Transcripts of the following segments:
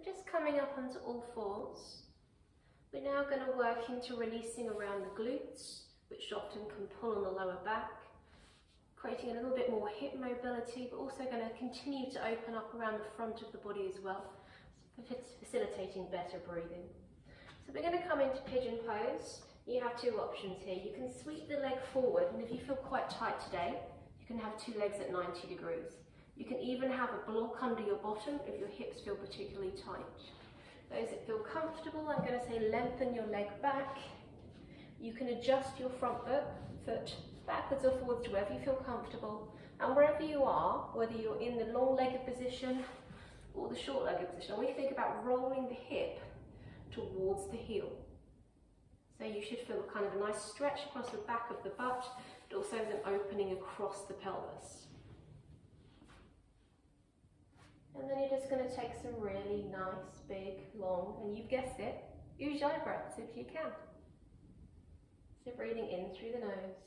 just coming up onto all fours. We're now going to work into releasing around the glutes, which often can pull on the lower back, creating a little bit more hip mobility, but also going to continue to open up around the front of the body as well, facilitating better breathing. So we're going to come into pigeon pose. You have two options here. You can sweep the leg forward, and if you feel quite tight today, you can have two legs at 90 degrees. You can even have a block under your bottom if your hips feel particularly tight. Those that feel comfortable, I'm going to say lengthen your leg back. You can adjust your front foot backwards or forwards to wherever you feel comfortable. And wherever you are, whether you're in the long-legged position or the short-legged position, we think about rolling the hip towards the heel. So you should feel kind of a nice stretch across the back of the butt, but also an opening across the pelvis. And then you're just going to take some really nice, big, long, and you've guessed it, ujjayi breaths if you can. So breathing in through the nose,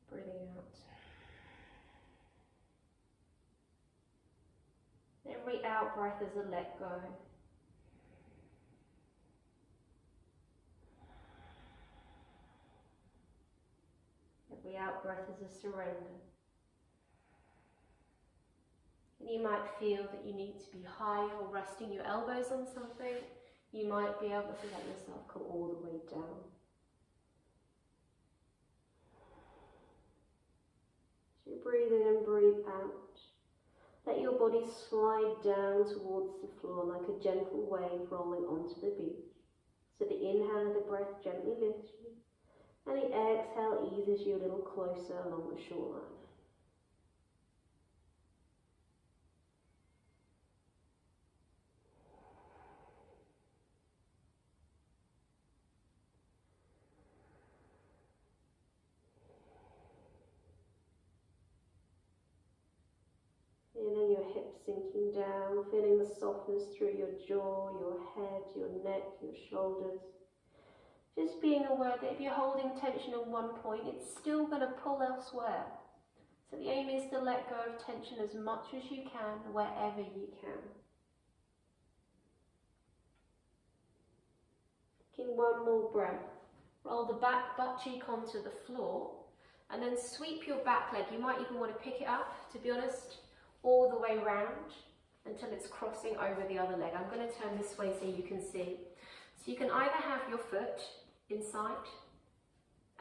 breathing out. Every out breath is a let go. Every out breath is a surrender. And you might feel that you need to be high or resting your elbows on something. You might be able to let yourself come all the way down. So you breathe in and breathe out. Let your body slide down towards the floor like a gentle wave rolling onto the beach. So the inhale of the breath gently lifts you, and the exhale eases you a little closer along the shoreline. Feeling your hips sinking down, feeling the softness through your jaw, your head, your neck, your shoulders. Just being aware that if you're holding tension at one point, it's still going to pull elsewhere. So the aim is to let go of tension as much as you can, wherever you can. Taking one more breath. Roll the back butt cheek onto the floor, and then sweep your back leg. You might even want to pick it up, to be honest, all the way round until it's crossing over the other leg. I'm going to turn this way so you can see. So you can either have your foot inside,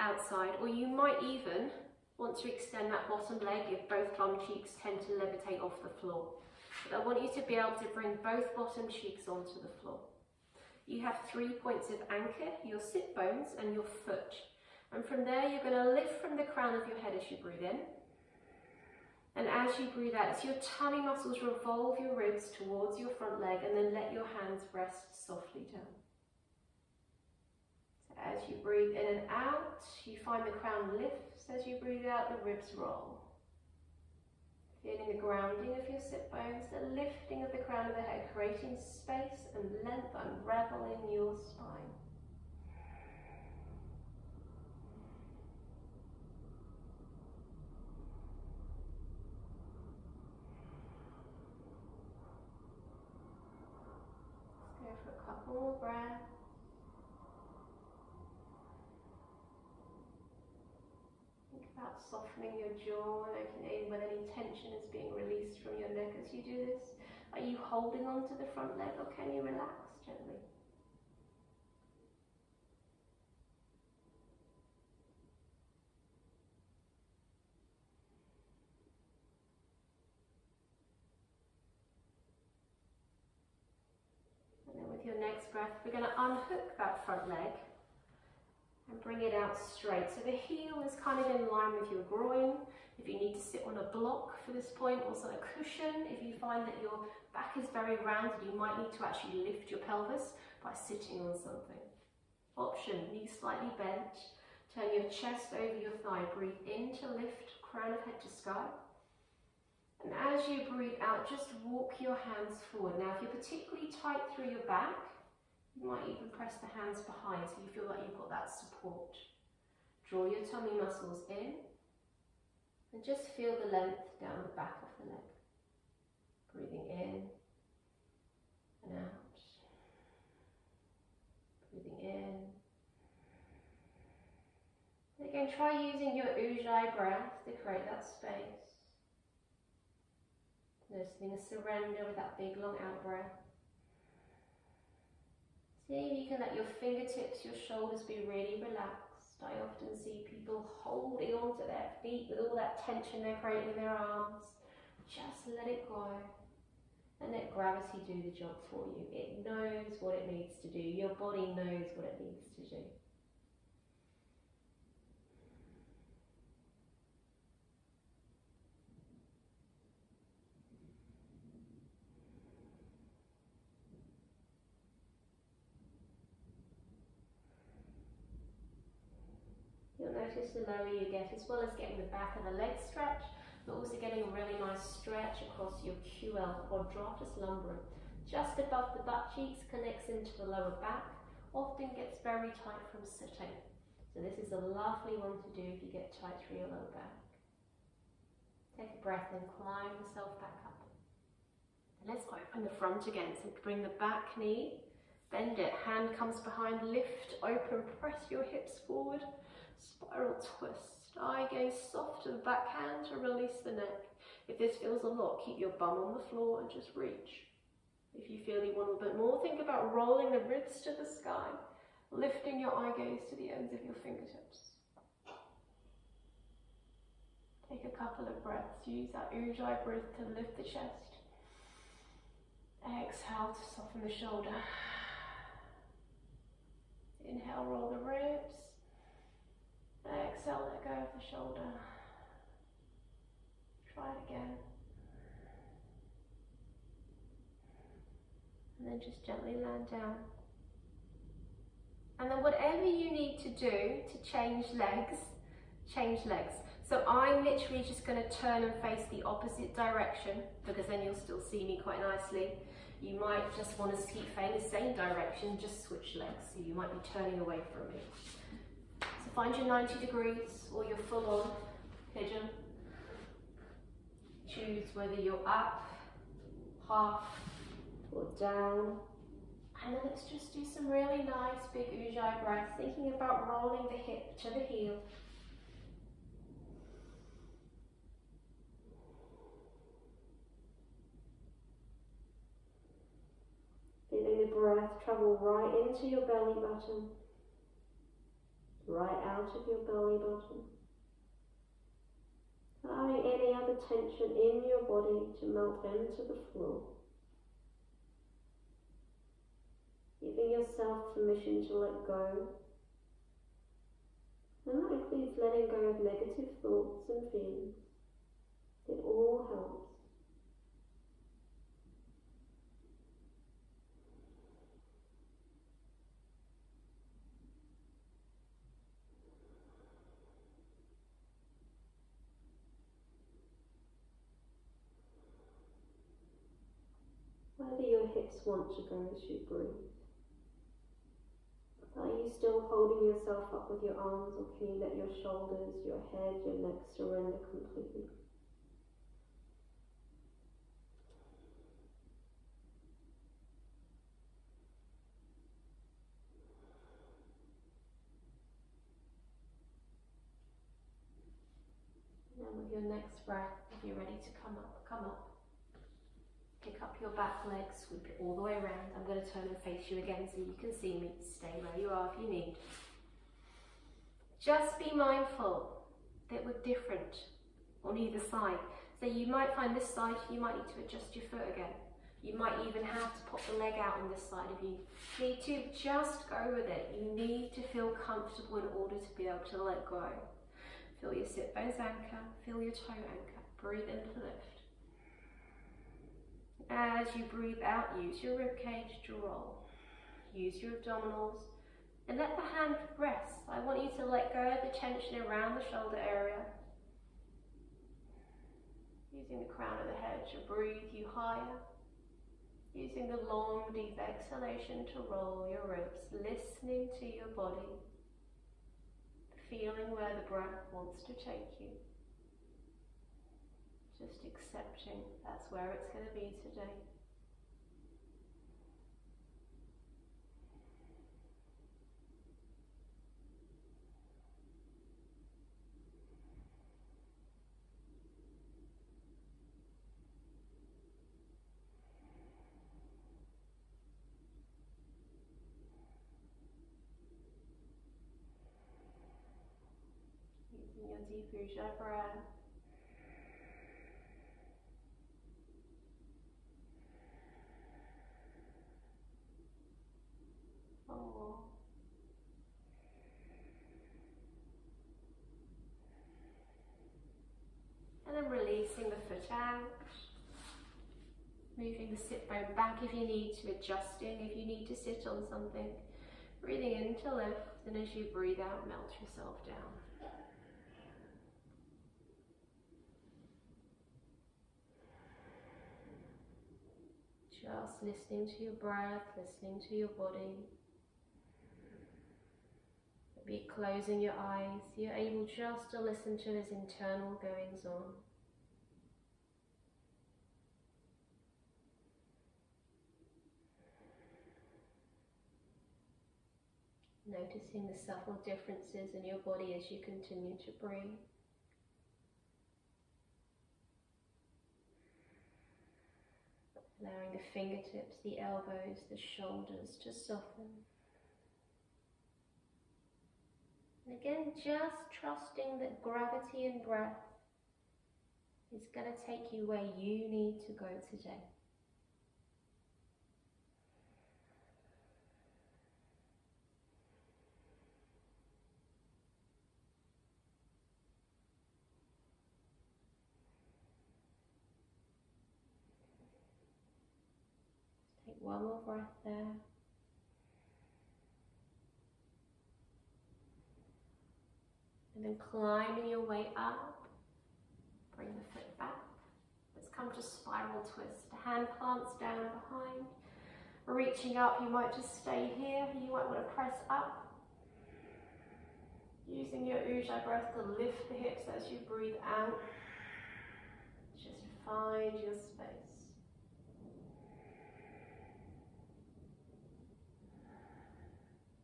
outside, or you might even want to extend that bottom leg if both bum cheeks tend to levitate off the floor. But I want you to be able to bring both bottom cheeks onto the floor. You have 3 points of anchor, your sit bones and your foot. And from there you're going to lift from the crown of your head as you breathe in. And as you breathe out, as your tummy muscles revolve your ribs towards your front leg, and then let your hands rest softly down. So as you breathe in and out, you find the crown lifts. As you breathe out, the ribs roll. Feeling the grounding of your sit bones, the lifting of the crown of the head, creating space and length, unraveling your spine. For a couple more breaths. Think about softening your jaw, noting when any tension is being released from your neck as you do this. Are you holding on to the front leg, or can you relax gently? Your next breath, we're going to unhook that front leg and bring it out straight. So the heel is kind of in line with your groin. If you need to sit on a block for this point, also a cushion. If you find that your back is very rounded, you might need to actually lift your pelvis by sitting on something. Option, knees slightly bent. Turn your chest over your thigh. Breathe in to lift, crown of head to sky. And as you breathe out, just walk your hands forward. Now, if you're particularly tight through your back, you might even press the hands behind so you feel like you've got that support. Draw your tummy muscles in and just feel the length down the back of the leg. Breathing in and out. Breathing in. And again, try using your ujjayi breath to create that space. Noticing a surrender with that big long out breath. See if you can let your fingertips, your shoulders be really relaxed. I often see people holding onto their feet with all that tension they're creating in their arms. Just let it go and let gravity do the job for you. It knows what it needs to do. Your body knows what it needs to do. You'll notice the lower you get, as well as getting the back of the leg stretch, but also getting a really nice stretch across your QL, quadratus lumborum. Just above the butt cheeks, connects into the lower back, often gets very tight from sitting. So this is a lovely one to do if you get tight through your lower back. Take a breath and climb yourself back up. And let's open the front again. So bring the back knee, bend it, hand comes behind, lift, open, press your hips forward, spiral twist. Eye gaze soft to the backhand to release the neck. If this feels a lot, keep your bum on the floor and just reach. If you feel you want a little bit more, think about rolling the ribs to the sky, lifting your eye gaze to the ends of your fingertips. Take a couple of breaths. Use that ujjayi breath to lift the chest. Exhale to soften the shoulder. Inhale, roll the ribs. Exhale, let go of the shoulder. Try it again. And then just gently land down. And then whatever you need to do to change legs, change legs. So I'm literally just going to turn and face the opposite direction, because then you'll still see me quite nicely. You might just want to keep facing the same direction, just switch legs. So you might be turning away from me. So find your 90 degrees or your full-on pigeon. Choose whether you're up, half, or down. And then let's just do some really nice big ujjayi breaths, thinking about rolling the hip to the heel. Feeling the breath travel right into your belly button, right out of your belly button. Allowing any other tension in your body to melt into the floor. Giving yourself permission to let go. And that includes letting go of negative thoughts and feelings. It all helps. Whether your hips want to go as you breathe. Are you still holding yourself up with your arms, or can you let your shoulders, your head, your neck surrender completely? And then with your next breath, if you're ready to come up, come up. Pick up your back leg, sweep it all the way around. I'm going to turn and face you again so you can see me. Stay where you are if you need. Just be mindful that we're different on either side. So you might find this side, you might need to adjust your foot again. You might even have to pop the leg out on this side of you. You need to just go with it. You need to feel comfortable in order to be able to let go. Feel your sit bones anchor, feel your toe anchor. Breathe in to lift. As you breathe out, use your ribcage to roll. Use your abdominals and let the hand rest. I want you to let go of the tension around the shoulder area. Using the crown of the head to breathe you higher. Using the long, deep exhalation to roll your ribs, listening to your body, feeling where the breath wants to take you. Just accepting that's where it's going to be today. Using your deep Ujjayi breath. One more. And then releasing the foot out. Moving the sit bone back if you need to, adjusting if you need to sit on something. Breathing in to lift, and as you breathe out, melt yourself down. Just listening to your breath, listening to your body. Maybe closing your eyes, you're able just to listen to his internal goings on. Noticing the subtle differences in your body as you continue to breathe. Allowing the fingertips, the elbows, the shoulders to soften. And again, just trusting that gravity and breath is going to take you where you need to go today. Take one more breath there. And then climbing your way up, bring the foot back. Let's come to spiral twist. Hand plants down behind. Reaching up, you might just stay here. You might want to press up. Using your Ujjayi breath to lift the hips as you breathe out. Just find your space.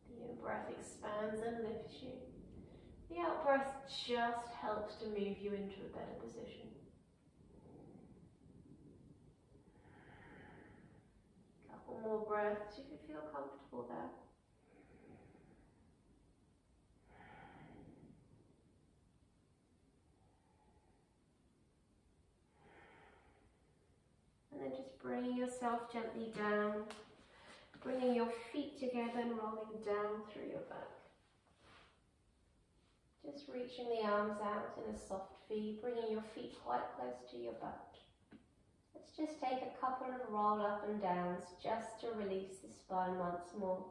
The in-breath expands and lifts you. The out-breath just helps to move you into a better position. Couple more breaths, you can feel comfortable there. And then just bringing yourself gently down, bringing your feet together and rolling down through your back. Just reaching the arms out in a soft V, bringing your feet quite close to your butt. Let's just take a couple of roll up and downs just to release the spine once more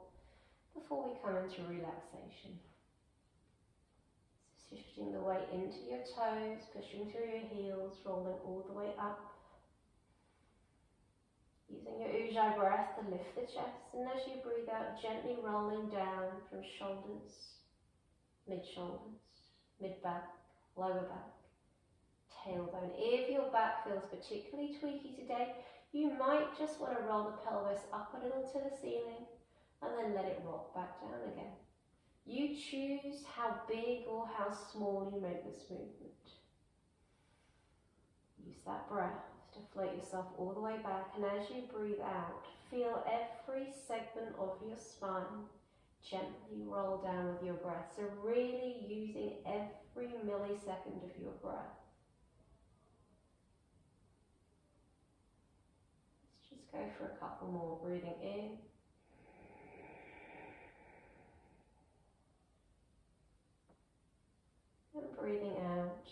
before we come into relaxation. So shifting the weight into your toes, pushing through your heels, rolling all the way up. Using your Ujjayi breath to lift the chest, and as you breathe out, gently rolling down from shoulders, mid-shoulders, mid-back, lower back, tailbone. If your back feels particularly tweaky today, you might just want to roll the pelvis up a little to the ceiling and then let it rock back down again. You choose how big or how small you make this movement. Use that breath to float yourself all the way back, and as you breathe out, feel every segment of your spine gently roll down with your breath. So really using every millisecond of your breath. Let's just go for a couple more. Breathing in. And breathing out.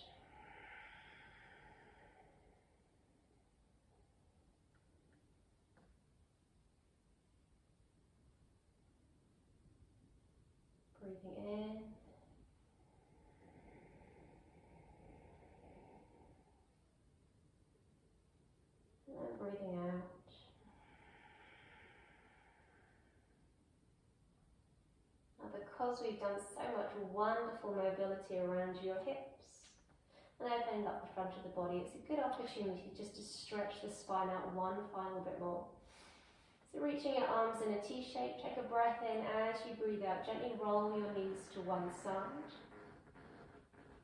Breathing in. And then breathing out. Now, because we've done so much wonderful mobility around your hips, and opening up the front of the body. It's a good opportunity just to stretch the spine out one final bit more. So reaching your arms in a T shape, take a breath in. As you breathe out, gently roll your knees to one side.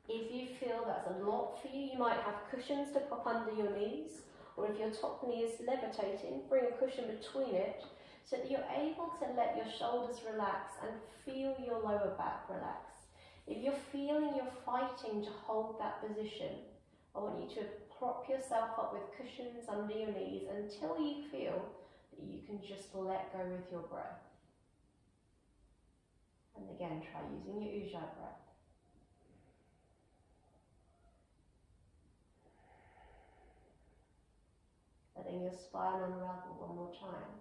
If you feel that's a lot for you, you might have cushions to pop under your knees, or if your top knee is levitating, bring a cushion between it so that you're able to let your shoulders relax and feel your lower back relax. If you're feeling you're fighting to hold that position, I want you to prop yourself up with cushions under your knees until you feel that you can just let go with your breath. And again, try using your Ujjayi breath. Letting your spine unravel one more time.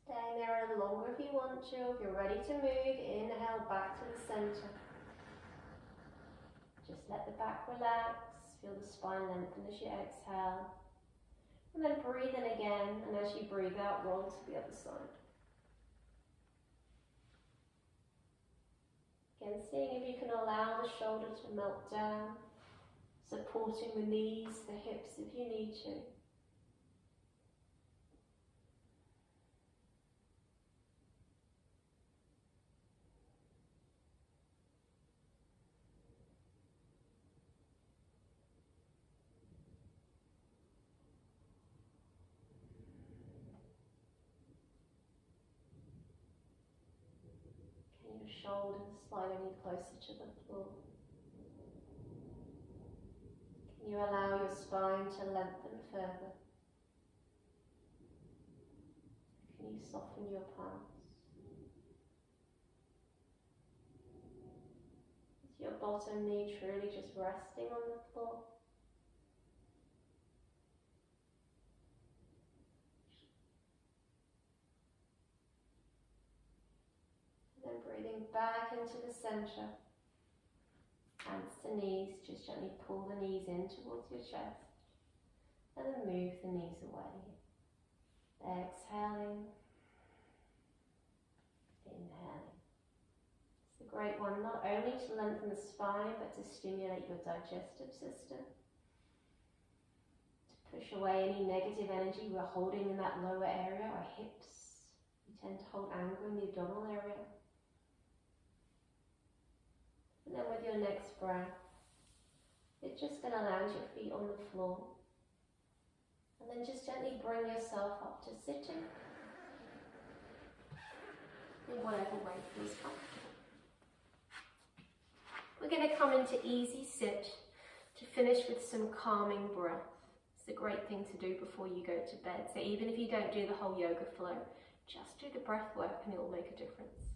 Staying there a little longer if you want to. If you're ready to move, inhale back to the center. Just let the back relax, feel the spine lengthen as you exhale. And then breathe in again, and as you breathe out, roll to the other side. Again, seeing if you can allow the shoulder to melt down, supporting the knees, the hips if you need to. Your shoulders slide any closer to the floor. Can you allow your spine to lengthen further? Can you soften your palms? Is your bottom knee truly just resting on the floor? And then breathing back into the center. Hands to knees, just gently pull the knees in towards your chest. And then move the knees away. Exhaling. Inhaling. It's a great one, not only to lengthen the spine, but to stimulate your digestive system. To push away any negative energy we're holding in that lower area, our hips. We tend to hold anger in the abdominal area. And then with your next breath, you're just going to land your feet on the floor. And then just gently bring yourself up to sitting. In whatever way feels comfortable. We're going to come into easy sit to finish with some calming breath. It's a great thing to do before you go to bed. So even if you don't do the whole yoga flow, just do the breath work and it will make a difference.